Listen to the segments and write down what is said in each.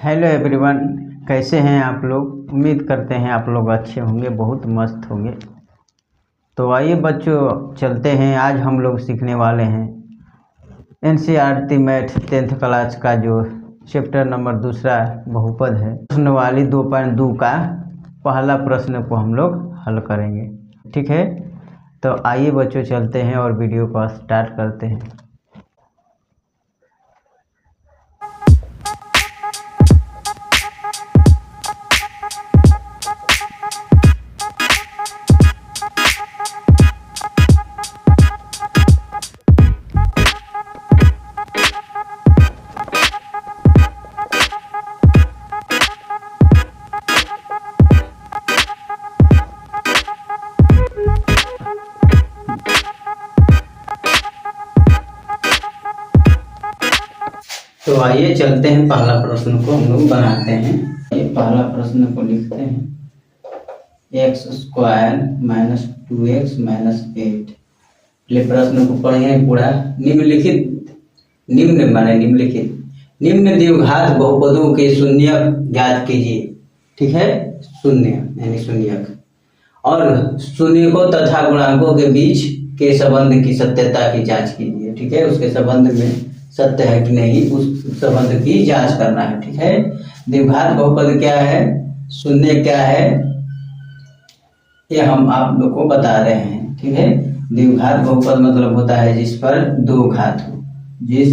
Hello everyone, कैसे हैं आप लोग। उम्मीद करते हैं आप लोग अच्छे होंगे, बहुत मस्त होंगे। तो आइए बच्चों, चलते हैं। आज हम लोग सीखने वाले हैं एनसीईआरटी मैथ 10th क्लास का जो चैप्टर नंबर 2 बहुपद है। प्रश्न वाली 2.2 का पहला प्रश्न को हम लोग हल करेंगे, ठीक है। तो आइए बच्चों, चलते हैं और वीडियो को स्टार्ट करते हैं। तो आइए चलते हैं, पहला प्रश्न को हम लोग बनाते हैं। ये पहला प्रश्न को लिखते हैं x² - 2x - 8। पहले प्रश्न को पढ़िए पूरा। निम्न द्विघात बहुपदों के शून्यक ज्ञात कीजिए, ठीक है। शून्य यानी शून्यक और शून्यकों तथा गुणांकों के बीच के संबंध की सत्यता की जांच कीजिए, ठीक है। उसके संबंध में सत्य है कि नहीं, उस संबंध की जांच करना है, ठीक है। द्विघात बहुपद क्या है, शून्य क्या है, ये हम आप लोग को बता रहे हैं, ठीक है। द्विघात बहुपद मतलब होता है जिस पर दो घात हो, जिस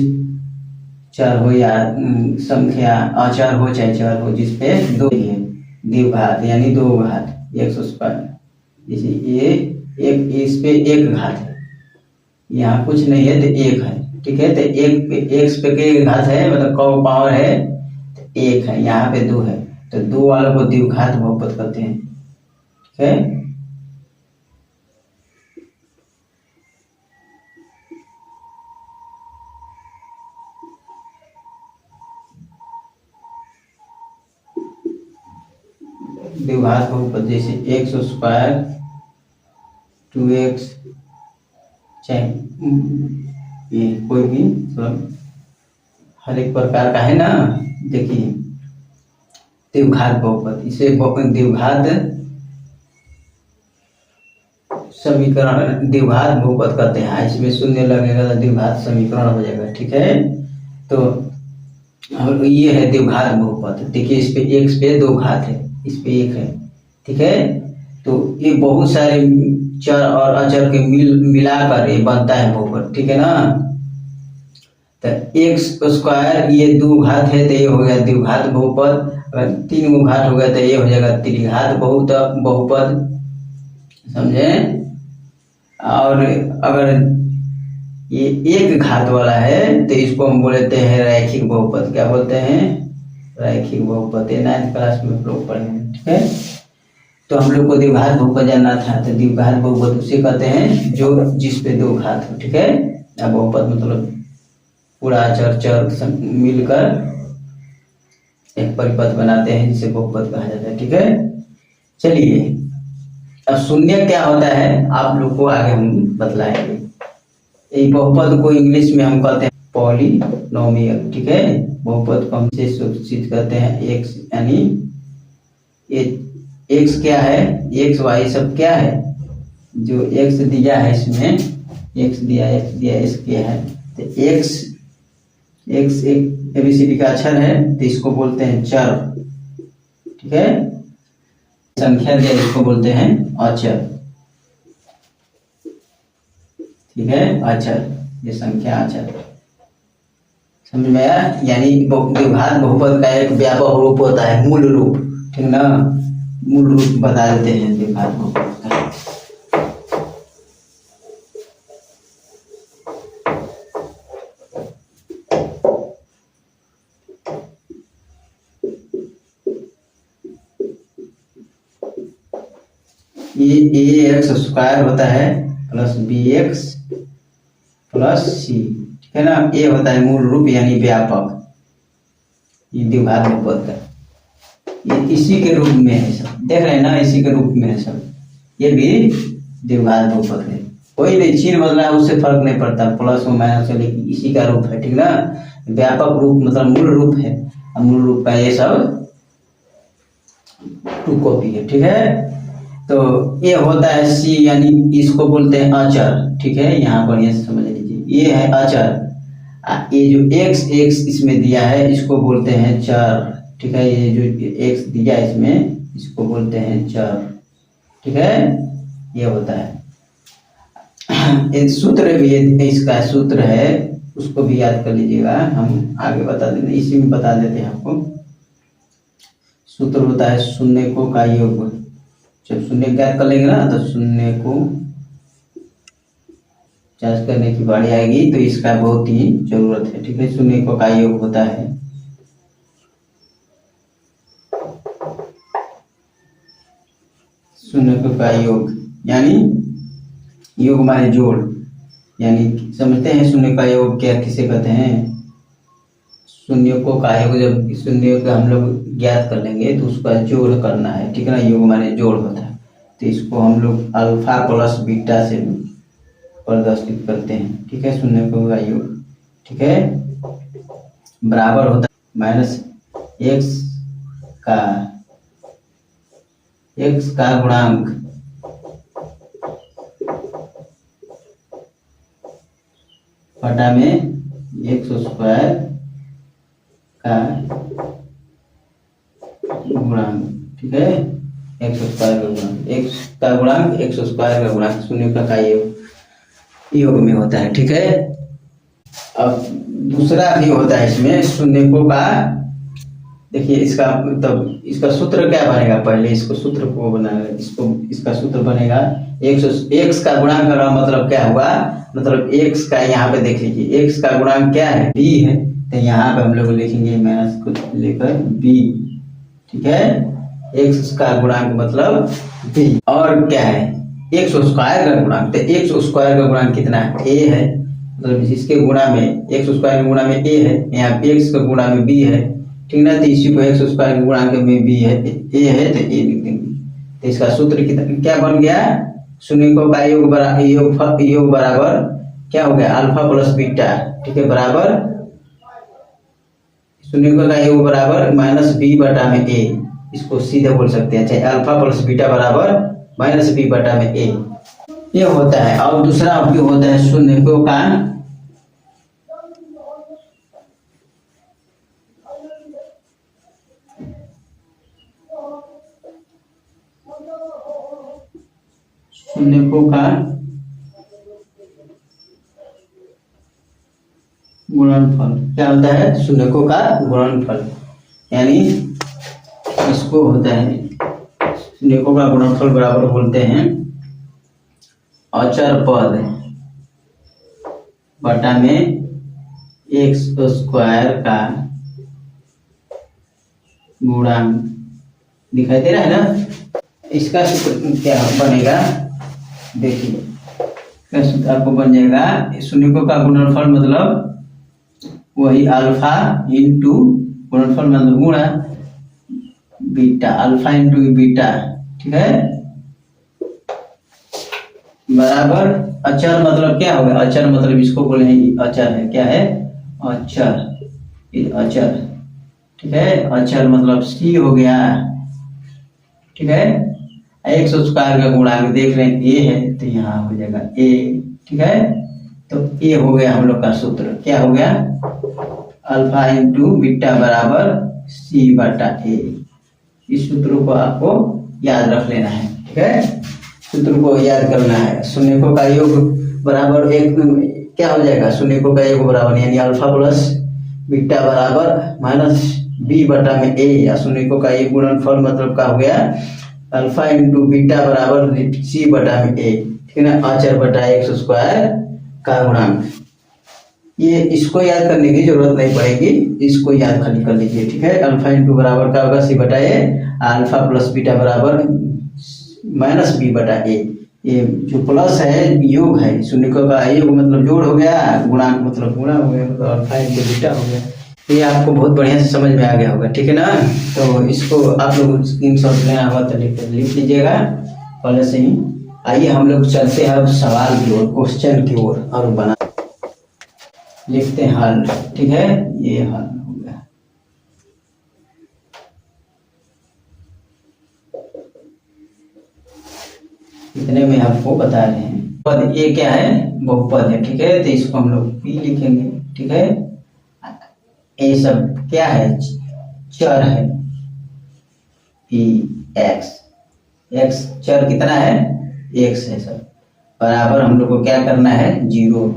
चर हो या संख्या अचर हो चाहे चर हो, जिस पे दो है। द्विघात यानी दो घात, जैसे ये एक, इस पे एक घात है, यहाँ कुछ नहीं है तो एक है, ठीक है। तो एक पे एक्स पे के घात है, मतलब कौ पावर है तो एक है, यहाँ पे दो है, तो दो वालों को द्विघात बहुपद कहते हैं, ठीक है। द्विघात बहुपद जैसे x² 2x, चाहे ये कोई भी मतलब हर एक प्रकार का है ना। देखिए द्विघात बहुपद, इसे द्विघात समीकरण, द्विघात बहुपद कहते हैं। इसमें शून्य लगेगा तो द्विघात समीकरण हो जाएगा, ठीक है। तो ये है द्विघात बहुपद। देखिए इस पे x पे दो घात है, इस पे एक है, ठीक है। तो ये बहुत सारे चर और अचर के मिलाकर ये बनता है बहुपद, ठीक है ना। तो x² ये दो घात है तो ये हो गया द्विघात बहुपद। अगर तीन गो घात हो गया तो ये हो जाएगा त्रिघात बहुपद, समझे। और अगर ये एक घात वाला है तो इसको हम बोलते हैं रैखिक बहुपद। क्या बोलते हैं? रैखिक बहुपद। 9th क्लास में लोग पढ़े, ठीक है। तो हम लोग को द्विघात बहुपद जानना था, तो द्विघात बहुपद उसे कहते हैं जो जिस पे दो घात हो, ठीक है। अब बहुपद मतलब पूरा चर मिलकर एक परिपथ बनाते हैं, जिसे बहुपद कहा जाता है, ठीक है। चलिए अब शून्य क्या होता है आप लोग को आगे हम बतलाएंगे। ये बहुपद को इंग्लिश में हम कहते हैं पॉलिनोमियल, ठीक है। बहुपद को हम से सूचित करते हैं एक्स, यानी एक्स क्या है, एक्स वाई सब क्या है, जो एक्स दिया है इसमें, एक्स दिया एक्स क्या है, तो एक्स एक एबीसीडी का अक्षर है, तो इसको बोलते हैं चर, ठीक है। संख्या दिया, इसको बोलते हैं अचर, ठीक है। अचर, ये संख्या अचर, समझ में आया। यानी द्विघात बहुपद का एक व्यापक रूप होता है, मूल रूप, ठीक ना। मूल रूप बता देते हैं द्विघात बहुपद का। ये ax² होता है प्लस bx प्लस c, ठीक है ना। ये होता है मूल रूप यानी व्यापक, ये द्विघात बहुपद का। ये इसी के रूप में है सब, देख रहे हैं ना, इसी के रूप में है सब। ये भी द्विघात बहुपद है, कोई नहीं चिन्ह बदला है उससे फर्क नहीं पड़ता, प्लस हो माइनस हो, लेकिन इसी का रूप है, ठीक ना। व्यापक रूप मतलब मूल रूप है। मूल रूप का ये सब टू कॉपी है, ठीक है। तो ये होता है सी, यानी इसको बोलते हैं अचर, ठीक है। यहाँ बढ़िया से समझ लीजिए, ये है अचर। ये जो एक्स एक्स इसमें दिया है इसको बोलते हैं चर, ठीक है। ये जो एक्स दिया है इसमें इसको बोलते हैं चर, ठीक है। ये होता है एक सूत्र भी है, इसका सूत्र है, उसको भी याद कर लीजिएगा। हम आगे बता देंगे, इसी में बता देते हैं आपको। सूत्र होता है शून्य का योग। जब शून्य ज्ञात कर लेंगे ना तो शून्य को जांच करने की बारी आएगी, तो इसका बहुत ही जरूरत है, ठीक है। शून्य का योग होता है शून्य का योग, यानी योग माने जोड़, यानी समझते हैं शून्य का योग क्या किसे कहते हैं। शून्य का योग, जब शून्य का हम लोग ज्ञात कर लेंगे तो उसका जोड़ करना है, ठीक है ना। योग माने जोड़ होता है, तो इसको हम लोग अल्फा प्लस बीटा से प्रदर्शित करते हैं, ठीक है। शून्य का योग, ठीक है, बराबर होता है माइनस एक्स का गुणांक बटा में एक्स स्क्वायर का गुणांक, ठीक है। एक्स स्क्वायर का गुणांक, एक्स का गुणांक एक्स स्क्वायर का गुणांक शून्य का योग में होता है, ठीक है। अब दूसरा भी होता है इसमें शून्य का, देखिए इसका मतलब इसका सूत्र क्या बनेगा, पहले इसको सूत्र को बनाएगा, इसका सूत्र बनेगा एक्स का गुणांक का मतलब क्या हुआ, मतलब एक्स का यहाँ पे देख लीजिए, एक्स का गुणांक क्या है, बी है, तो यहाँ पे हम लोग लिखेंगे माइनस को लेकर बी, ठीक है। एक्स का गुणांक मतलब बी, और क्या है एक्स स्क्वायर का गुणांक, तो एक्स स्क्वायर का गुणांक कितना है, ए है, मतलब इसके गुणा में एक्स स्क्वायर के गुणा में ए है, यहाँ पे एक्स का गुणा में बी है, ठीक ना। तो इसी को एक्स स्क्वायर के गुणांक में बी है, ए है, तो ए लिख देंगे। तो इसका सूत्र क्या बन गया, शून्य का योग बराबर क्या हो गया, अल्फा प्लस बीटा, ठीक है, बराबर शून्य का योग बराबर माइनस बी बटा में ए, इसको सीधे बोल सकते हैं, चाहे अल्फा प्लस बीटा बराबर माइनस बी बटा में ए, ये होता है। और दूसरा भी होता है शून्य का गुणनफल, क्या होता है शून्यकों का गुणनफल, यानी इसको होता है शून्यकों का गुणनफल बराबर बोलते हैं अचर पद बटा में एक्स स्क्वायर का गुणांक, दिखाई दे रहा है ना। इसका सूत्र क्या बनेगा, देखिए क्या सूत्र आपको बन जाएगा, शून्यकों का गुणनफल मतलब वही अल्फा इंटू गुणनफल मतलब गुणा बीटा, अल्फा इंटू बीटा, ठीक है, बराबर अचर मतलब क्या होगा, अचर मतलब इसको बोले अचर है, क्या है अचर, अचर, ठीक है। अचर मतलब सी हो गया, ठीक है। एक्स स्क्वायर का गुणांक देख रहे हैं ए है, तो यहाँ हो जाएगा ए, ठीक है। तो ये हो गया हम लोग का सूत्र, क्या हो गया अल्फा इंटू बीटा बराबर सी बटा ए। इस सूत्र को आपको याद रख लेना है, ठीक है, सूत्र को याद करना है। शून्यकों का योग बराबर एक क्या हो जाएगा, शून्यकों का योग बराबर यानी अल्फा प्लस बीटा बराबर माइनस बी बटा में ए, या शून्यकों का ये गुणनफल मतलब क्या हो गया अल्फा इंटू बीटा बराबर सी बटा में ए, ठीक है ना, अचर बटा एक्स स्क्वायर का गुणांक। ये इसको याद करने की जरूरत नहीं पड़ेगी, इसको याद खाली कर लीजिए, ठीक है। अल्फा इंटू बराबर क्या होगा सी बटा ए, अल्फा प्लस बीटा बराबर माइनस बी बटा ए। ये जो प्लस है योग है, शून्यकों का योग मतलब जोड़ हो गया, गुणांक मतलब गुणा हो गया, मतलब अल्फा इंटू बीटा हो गया। ये आपको बहुत बढ़िया से समझ में आ गया होगा, ठीक है ना। तो इसको आप लोग स्क्रीनशॉट लेना होगा तो लिख लीजिएगा पहले से ही। आइए हम लोग चलते हैं अब सवाल की ओर, क्वेश्चन की ओर, और बना लिखते हैं हल, ठीक है, ये हल हो गया। इतने में आपको बता रहे हैं। पद ये क्या है, बहुपद है, ठीक है, तो इसको हम लोग पी लिखेंगे, ठीक है। ये सब क्या है, चर है, पी एक्स, एक्स चर कितना है, एक्स है सब, बराबर हम लोग को क्या करना है, 0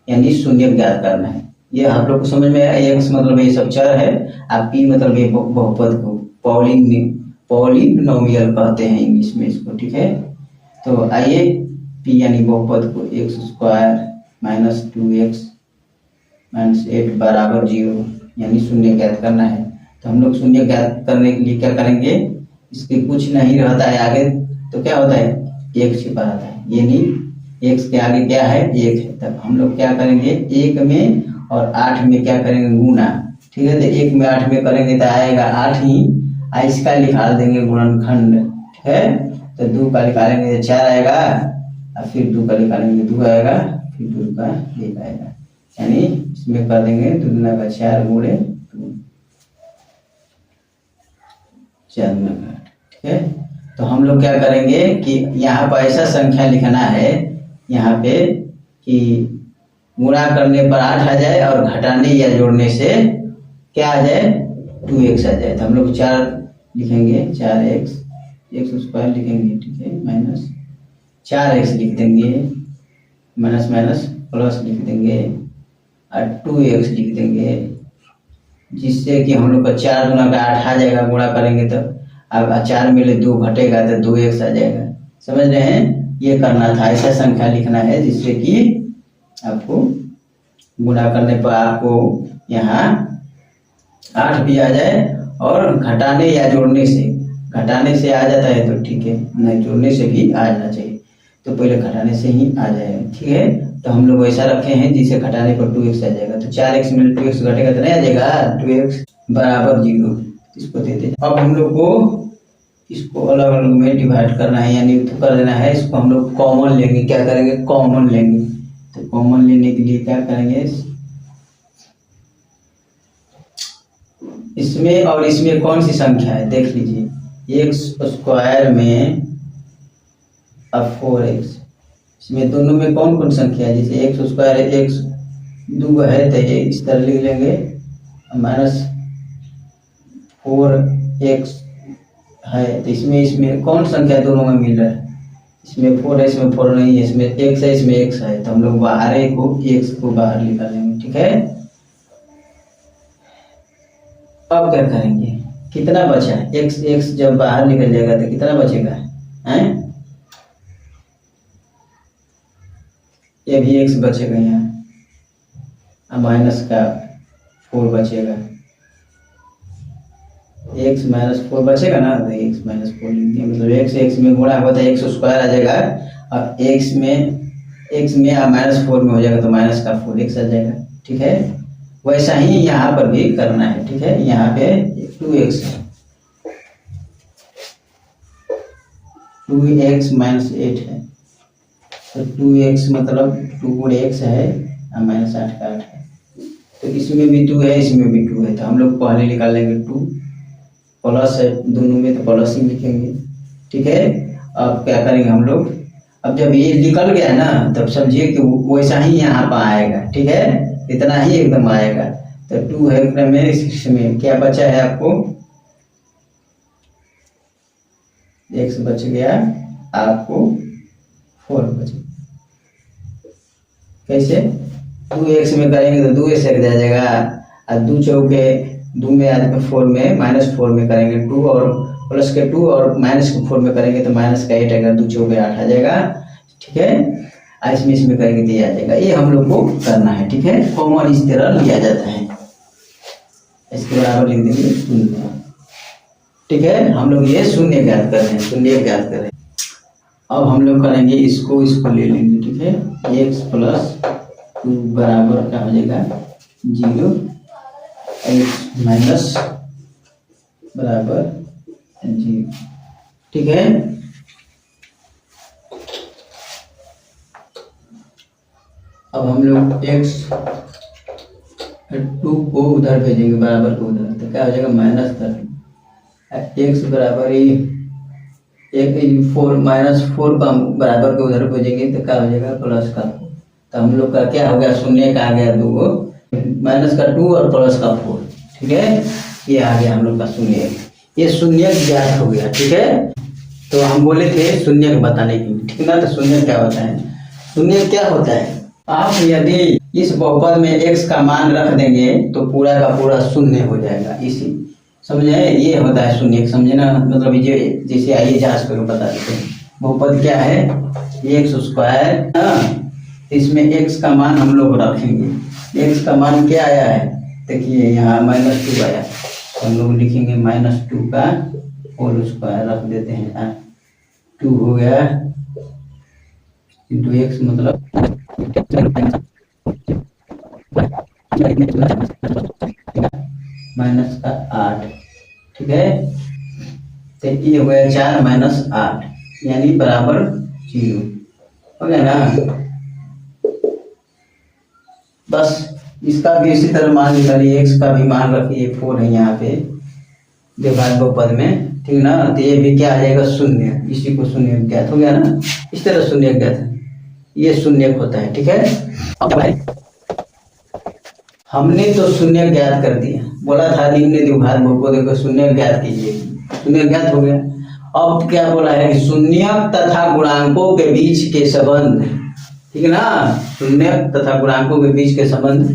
यानी शून्य ज्ञात करना है। ये आप लोग को समझ में आया, एक्स मतलब ये सब चर है, आप पी मतलब ये बहुपद को पॉलिनोमियल कहते हैं इंग्लिश में इसको, ठीक है। तो आइए पी यानी बहुपद को x square minus 2x minus 8 बराबर 0 यानी शून्य ज्ञात करना है। तो हम लोग शून्य ज्ञात करने के लिए क्या करेंगे, इसके कुछ नहीं रहता है आगे, तो क्या होता है, एक छिपा रहता है, यानी एक्स के आगे क्या है, एक है। तब हम लोग क्या करेंगे, एक में और 8 में क्या करेंगे, गुना, ठीक है। तो एक में 8 में करेंगे तो आएगा 8 ही, इसका निकाल देंगे गुणनखंड, ठीक है। तो 2 का निकालेंगे तो 4 आएगा, और फिर 2 का निकालेंगे 2 आएगा, फिर 2 का 1 आएगा, यानी इसमें कर देंगे 2 दूना का 4 गुणे 2, 4 दूना का 8, ठीक है। तो हम लोग क्या करेंगे कि यहाँ पर ऐसा संख्या लिखना है यहाँ पे कि गुणा करने पर 8 आ जाए और घटाने या जोड़ने से क्या आ जाए, 2x आ जाए। तो हम लोग 4 लिखेंगे, 4x, एक्स स्क्वायर लिखेंगे, ठीक है, माइनस 4x लिख देंगे, माइनस माइनस प्लस लिख देंगे, और 2x लिख देंगे, जिससे कि हम लोग का 4 गुना का 8 आ जाएगा, गुणा करेंगे तो अब 4 में 2 घटेगा तो 2x आ जाएगा। समझ रहे हैं, ये करना था, ऐसा संख्या लिखना है जिससे कि आपको गुणा करने पर आपको यहाँ 8 भी आ जाए, और घटाने या जोड़ने से, घटाने से आ जाता है तो ठीक है, नहीं जोड़ने से भी आ जाना चाहिए, तो पहले घटाने से ही आ जाएगा, ठीक है। तो हम लोग ऐसा रखे हैं जिसे घटाने पर 2x आ जाएगा, तो 4x में 2x घटेगा तो नहीं आ जाएगा, 2x बराबर 0, इसको देते। अब हम लोग को इसको अलग अलग में डिवाइड करना है, यानी तो कर देना है, इसको हम लोग कॉमन लेंगे, क्या करेंगे, कॉमन लेंगे। तो कॉमन लेने के लिए क्या करेंगे, इसमें और इसमें कौन सी संख्या है देख लीजिए, एक्स स्क्वायर में अब 4x, इसमें दोनों में कौन कौन संख्या है, जैसे एक्स स्क्वायर है, एक्स 2 है तो इस तरह लिख लेंगे, माइनस 4x है, तो इसमें कौन संख्या दोनों में मिल रहा है, इसमें 4 है, इसमें 4 नहीं है, इसमें x है, इसमें x है, तो हम लोग बाहर x को बाहर निकालेंगे, ठीक है। अब क्या करेंगे, कितना बचा है, x जब बाहर निकल जाएगा तो कितना बचेगा, हैं, ये भी x बचेगा यहाँ, माइनस का 4 बचेगा, x माइनस 4 बचेगा ना, तो x माइनस 4 लिख दिया, मतलब x में गुणा होता है, एक्स स्क्वायर आ जाएगा, और x में माइनस 4 में हो जाएगा तो माइनस का 4x आ जाएगा, ठीक है। वैसा ही यहाँ पर भी करना है, ठीक है। यहाँ पे 2x है, 2x माइनस 8 है, तो 2x मतलब 2 गुणे x है, और माइनस 8 का 8 है, तो इसमें भी 2 है, इसमें भी 2 है, तो हम लोग पहले निकाल लेंगे 2, प्लस है दोनों में तो प्लस ही लिखेंगे, ठीक है। अब क्या करेंगे हम लोग, अब जब ये निकल गया ना तब समझिए कि वैसा ही यहाँ पर आएगा, ठीक है, इतना ही एकदम आएगा। तो 2 है में 6 में क्या बचा है आपको, x बच गया, आपको 4 बच गया, कैसे, 2x में करेंगे तो 2 से रह जाएगा, और 2 चौके 2 में आदमी 4 में माइनस 4 में करेंगे 2, और प्लस के 2 और माइनस के 4 में करेंगे तो माइनस का 8 आएगा, 2 चौके 8 आ जाएगा, ठीक है। इसमें करेंगे तो ये आ जाएगा, ये हम लोग को करना है, ठीक है। कॉमन इस तरह लिया जाता है, इसके बराबर लिख देंगे 0, ठीक है। हम लोग ये शून्य ज्ञात कर रहे हैं, शून्य ज्ञात कर रहे हैं। अब हम लोग करेंगे इसको ले लेंगे, ठीक है, x प्लस 2 बराबर क्या हो जाएगा 0, x माइनस बराबर 0, ठीक है। अब हम लोग x 2 को उधर भेजेंगे, बराबर को उधर, तो क्या हो जाएगा -30, x बराबर ही एक 4 -4 का बराबर के उधर भेजेंगे तो क्या हो जाएगा प्लस का 4। तो हम लोग का क्या हो गया, शून्य का आ गया 2 माइनस का 2 और प्लस का 4। ठीक है, ये आ गया हम लोग का शून्य। ये शून्य ज्ञात हो गया। ठीक है, तो हम बोले थे शून्य को बताने के लिए, ठीक ना। तो शून्य क्या होता है, शून्य क्या होता है, आप यदि इस बहुपद में x का मान रख देंगे तो पूरा का पूरा शून्य हो जाएगा। इसी समझे, ये होता है शून्य, समझे ना। मतलब ये जैसे आइए जांच करो, बता देते हैं। बहुपद क्या है, x²। इसमें x का मान हम लोग रखेंगे। x का मान क्या आया है, देखिए यहाँ -2 आया, हम लोग लिखेंगे -2 का होल स्क्वायर रख देते हैं। 2 हो गया इंटू x, मतलब -8। ठीक है, तो ये हो गया 4 - 8 यानी बराबर 0 हो गया ना। बस इसका भी इसी तरह मान निकालिए, x का भी मान रखिए 4 है यहाँ पे विभाज्य बहुपद में, ठीक ना। तो ये भी क्या आ जाएगा, शून्य। इसी को शून्य ज्ञात हो गया ना, इस तरह शून्य ज्ञात है, ये शून्य होता है। ठीक है, हमने तो शून्य ज्ञात कर दिया, बोला था निम्न द्विघात बहुपद को शून्य ज्ञात कीजिए, शून्य ज्ञात हो गया। अब क्या बोला है, शून्य तथा गुणांकों के बीच के संबंध, ठीक है ना। शून्य तथा गुणांकों के बीच के संबंध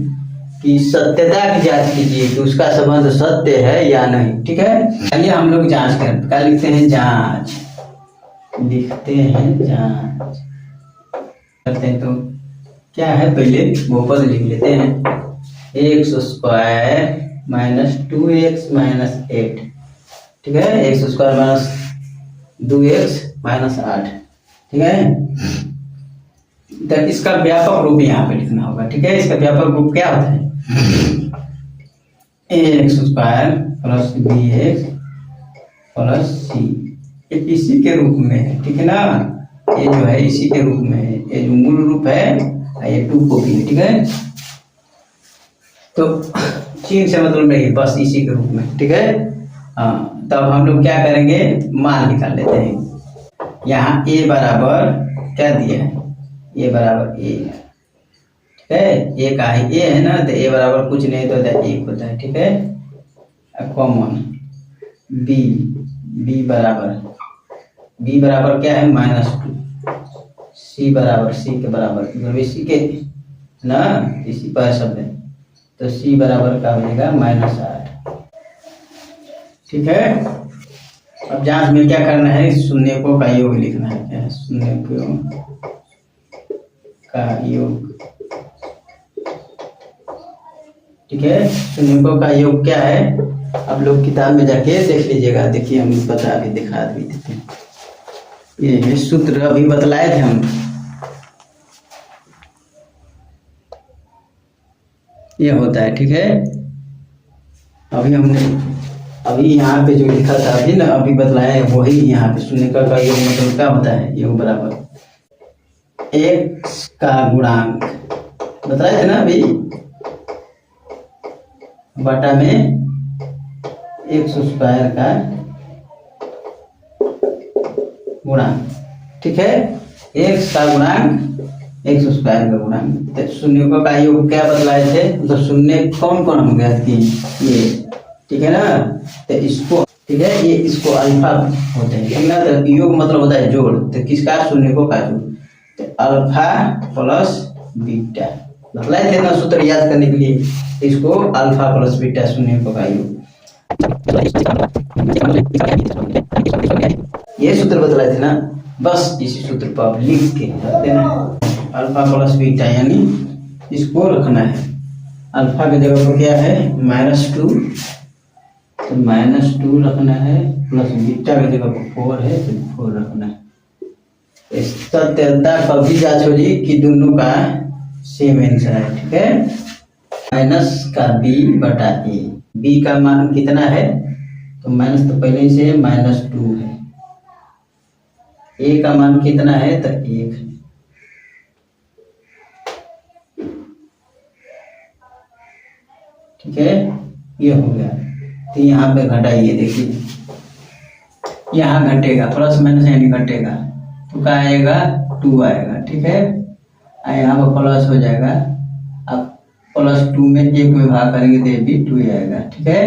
की सत्यता की जांच कीजिए कि उसका संबंध सत्य है या नहीं। ठीक है, चलिए हम लोग जांच करें। क्या लिखते हैं, जांच लिखते हैं, जांच करते हैं। तो क्या है, पहले बहुपद लिख लेते हैं, x² - 2x - 8। ठीक है, x² - 2x - 8। ठीक है, तो इसका व्यापक रूप यहाँ पे लिखना होगा। ठीक है, इसका व्यापक रूप क्या होता है, x² + bx + c। ये इसी के रूप में है, ठीक है ना। ये जो है इसी के रूप में है, ये जो मूल रूप है, ये 2 कॉपी है। ठीक है, तो चिन्ह से मतलब नहीं, बस इसी के रूप में। ठीक है, हाँ, तब हम लोग क्या करेंगे, मान निकाल लेते हैं। यहाँ a बराबर क्या दिया है, a बराबर a, ठीक है, a का है a है ना, तो a बराबर कुछ नहीं तो 1 होता है। ठीक है, कॉमन b बराबर क्या है, -2, c बराबर c के बराबर, मतलब इसी के ना, इसी पर शब्द है, तो c बराबर का हो जाएगा -8। ठीक है, अब जांच में क्या करना है, शून्यकों का योग लिखना है। क्या है, शून्यकों का योग। ठीक है, शून्यकों का योग क्या है, आप लोग किताब में जाके देख लीजिएगा। देखिए हम बता भी दिखा भी देते हैं, ये है सूत्र अभी बतलाए थे हम, ये होता है। ठीक है, अभी यहाँ पे जो लिखा था अभी ना, अभी बतलाया है वही यहाँ पे। शून्यकों का योग मतलब क्या होता है, योग बराबर x का गुणांक बतलाए थे ना अभी, बटा में x² का गुणांक। ठीक है, x का गुणांक x² का गुणांक। तो शून्यकों का योग क्या बतलाए थे, तो शून्य कौन कौन हम ज्ञात किए, ये, ठीक है ना। तो इसको, ठीक है, ये इसको अल्फा होते हैं, ठीक ना। तो योग मतलब होता है जोड़, तो किसका, शून्यकों का जोड़, तो अल्फा + बीटा बतलाए थे ना सूत्र याद करने के लिए। इसको अल्फा + बीटा शून्यकों का योग, ये सूत्र बतलाए थे ना। बस इसी सूत्र पर आप लिख के रख देना, अल्फा + बीटा, यानी इसको रखना है। अल्फा की जगह पर क्या है, -2, तो -2 रखना है, प्लस बीटा की जगह पर 4 है, तो 4 रखना है। सत्यता कभी जांच हो जी कि दोनों का सेम आंसर है। ठीक है, माइनस का b बटा a, b का मान कितना है, तो माइनस तो पहले से है, -2 है। a का मान कितना है, तो 1 है। ठीक है, ये हो गया। तो यहाँ पे घटाइए, देखिए यहाँ घटेगा, प्लस माइनस यानी घटेगा, तो क्या आएगा 2 आएगा, ठीक है। यहाँ पर प्लस हो जाएगा, अब +2 में 1 में भाग करेंगे तो ये भी 2 ही आएगा, ठीक है,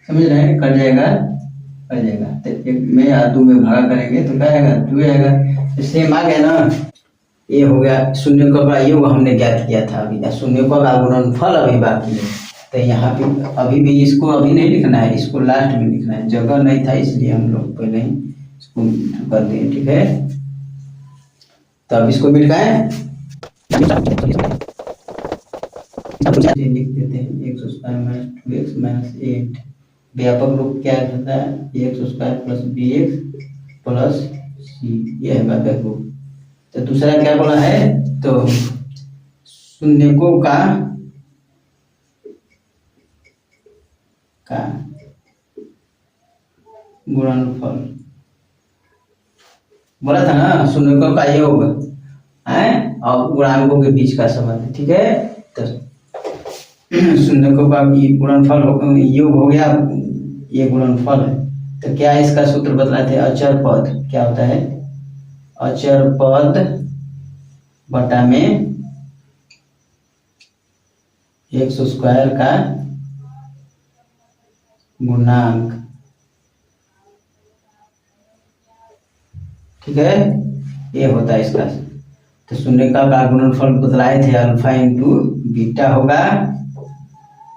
समझ रहे हैं, कट जाएगा तो 1 में या 2 में भाग करेंगे तो क्या आएगा 2 आएगा, तो सेम आ गया ना। ये हो गया शून्यकों का योग हमने ज्ञात किया था अभी, शून्यकों का गुणनफल अभी बाकी है। तो यहाँ पे अभी भी इसको अभी नहीं लिखना है, इसको लास्ट में लिखना है, जगह नहीं था इसलिए हम लोग पहले ही इसको कर दिए, ठीक है। तो अब इसको मिटाएं, लिख देते हैं x² - 2x - 8। व्यापक रूप क्या होता है, x² + bx + c, ये है व्यापक रूप। तो दूसरा क्या बोला है, तो शून्यकों का गुणनफल बोला था ना, शून्यकों का योग है और गुणांकों के बीच का संबंध, ठीक है। तो शून्यकों का गुणनफल योग हो गया, ये गुणनफल है। तो क्या इसका सूत्र बतलाते हैं, अचर पद क्या होता है, अचर पद बटा में x² का गुणांक, ठीक है, ये होता है इसका। तो शून्यकों का गुणनफल बतलाए थे अल्फा इंटू बीटा होगा,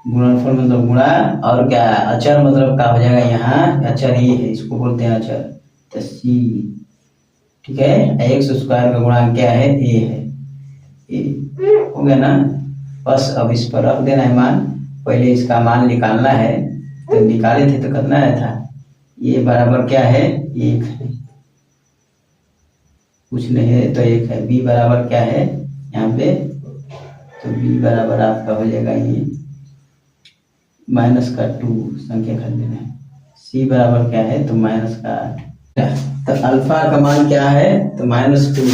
गुणनफल मतलब गुणा, और क्या अचर मतलब क्या हो जाएगा, यहाँ अचर ये है, इसको बोलते हैं अचर, तो c, ठीक है। x² का गुणांक क्या है, a है, a हो गया ना। बस अब इस पर रख देना है मान, पहले इसका मान निकालना है, तो निकाले थे तो कितना आया था, ये बराबर क्या है 1 है, कुछ नहीं है तो 1 है। b बराबर क्या है यहाँ पे, तो b बराबर आपका हो जाएगा ये -2 संख्या कर देना है, c बराबर क्या है तो -8। तो अल्फा का मान क्या है तो -2,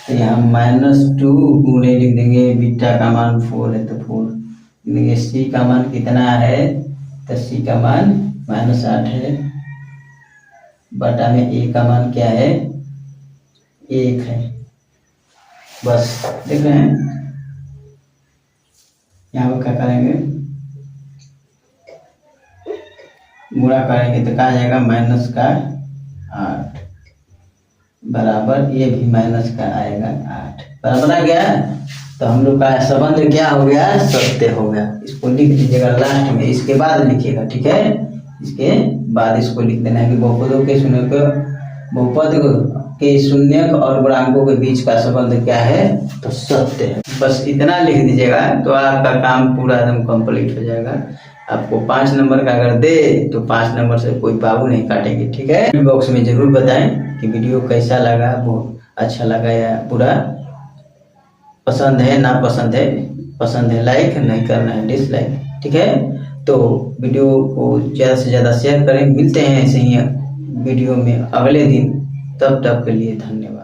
तो यहाँ -2 गुणे लिख देंगे, बीटा का मान 4 है तो 4 लिख देंगे, c का मान कितना है तो c का मान -8 है, बटा में a का मान क्या है 1 है। बस देख रहे हैं, यहाँ पर क्या करेंगे, गुणा करेंगे तो क्या आ जाएगा -8 बराबर, ये भी माइनस का आएगा 8 बराबर आ गया। तो हम लोग का संबंध क्या हो गया, सत्य हो गया। इसको लिख दीजिएगा लास्ट में, इसके बाद लिखिएगा, ठीक है, इसके बाद इसको लिख देना है कि बहुपदों के बहुपद के शून्यक और गुणांकों के बीच का संबंध क्या है तो सत्य है। बस इतना लिख दीजिएगा तो आपका काम पूरा एकदम कंप्लीट हो जाएगा। आपको 5 नंबर का अगर दे तो 5 नंबर से कोई बाबू नहीं काटेंगे, ठीक है। कमेंट बॉक्स में जरूर बताएं कि वीडियो कैसा लगा, वो अच्छा लगा या बुरा, पसंद है ना पसंद है लाइक नहीं करना है डिसलाइक, ठीक है। तो वीडियो को ज़्यादा से ज़्यादा शेयर करें। मिलते हैं ऐसे ही वीडियो में अगले दिन, तब तक के लिए धन्यवाद।